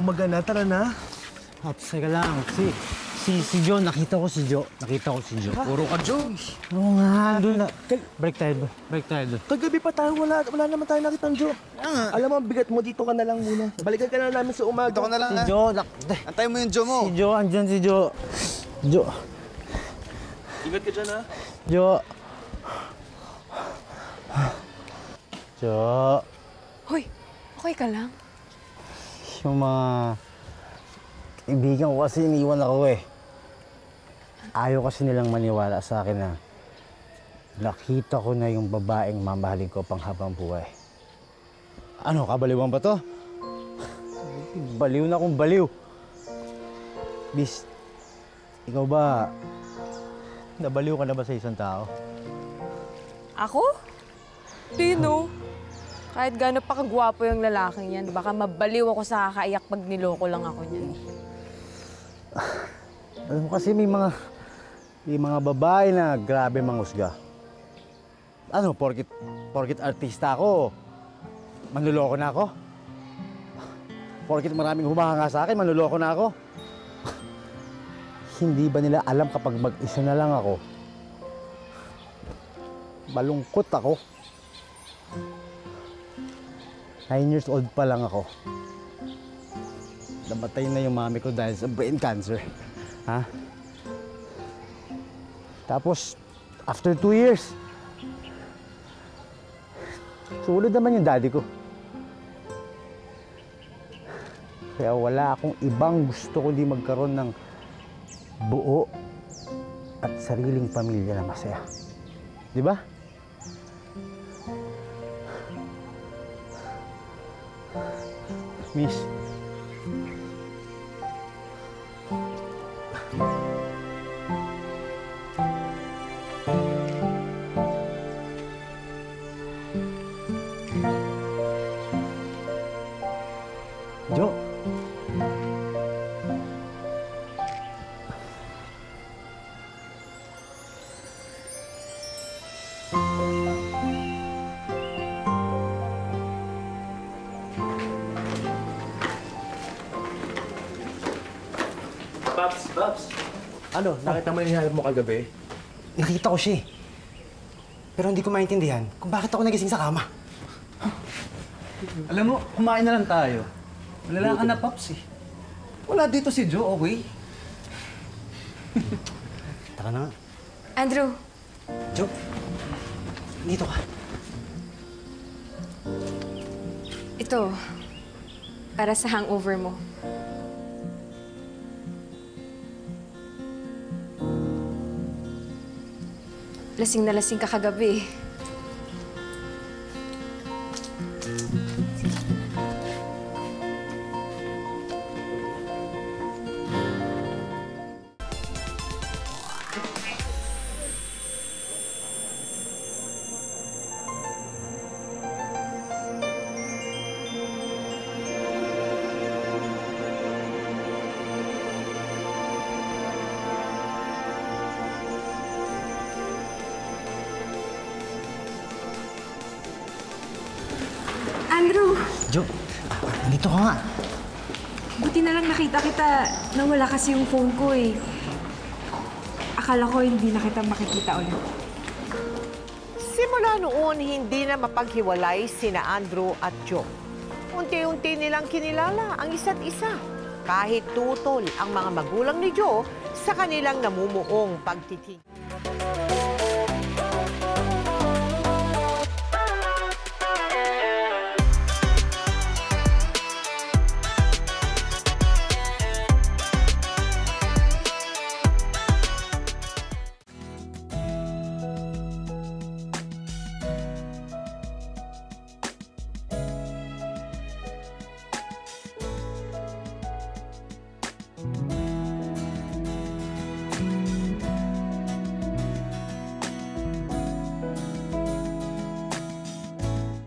Umaga na, tara na. Hops, teka lang. Si Jo, nakita ko si Jo. Puro ka, Jo. Oo nga, doon na. Break tayo. Kagabi pa tayo, wala naman tayo nakita ng Jo. Alam mo, bigat mo, dito ka na lang muna. Balikan ka na namin sa umaga. Dito ka na lang, Si ha? Jo, Antay mo yung Jo mo. Si Jo, andyan si Jo. Jo. Ingat ka dyan, ha? Jo. Jo. Hoy, okay ka lang? Yung mga kaibigan ko kasi iniwan ako eh. Ayaw kasi nilang maniwala sa akin na nakita ko na yung babaeng mamahalin ko pang habang buhay. Ano, kabaliwan ba to? Baliw na akong baliw. Bis, ikaw ba, nabaliw ka na ba sa isang tao? Ako? Tino? Kahit gaano pa kagwapo yung lalaking yan, baka mabaliw ako sa kakaiyak pag niloko lang ako niyan. Alam mo kasi may mga babae na grabe manghusga. Ano, porkit artista ako, manluloko na ako? Porkit maraming humahanga sa akin, manluloko na ako? Hindi ba nila alam kapag mag-isa na lang ako, malungkot ako? 9 years old pa lang ako. Namatay na yung mami ko dahil sa brain cancer. Ha? Tapos, after 2 years, sumunod naman yung daddy ko. Kaya wala akong ibang gusto kundi magkaroon ng buo at sariling pamilya na masaya. Di ba? Miss. Jo. Babs. Ano, nakita mo yung hinahanap mo kagabi? Nakita ko siya eh. Pero hindi ko maintindihan kung bakit ako nagising sa kama. Alam mo, kumain na lang tayo. Wala ka na, Pops, eh. Wala dito si Jo, okay? Tara na nga. Andrew, Jo, dito ka. ito, para sa hangover mo. Lasing na lasing ka kagabi. Andrew! Jo, dito ka nga. Buti na lang nakita kita. Nawala kasi yung phone ko eh. Akala ko hindi na kita makikita ulit. Simula noon, hindi na mapaghiwalay sina Andrew at Jo. Unti-unti nilang kinilala ang isa't isa. Kahit tutol ang mga magulang ni Jo sa kanilang namumuong pagtiting.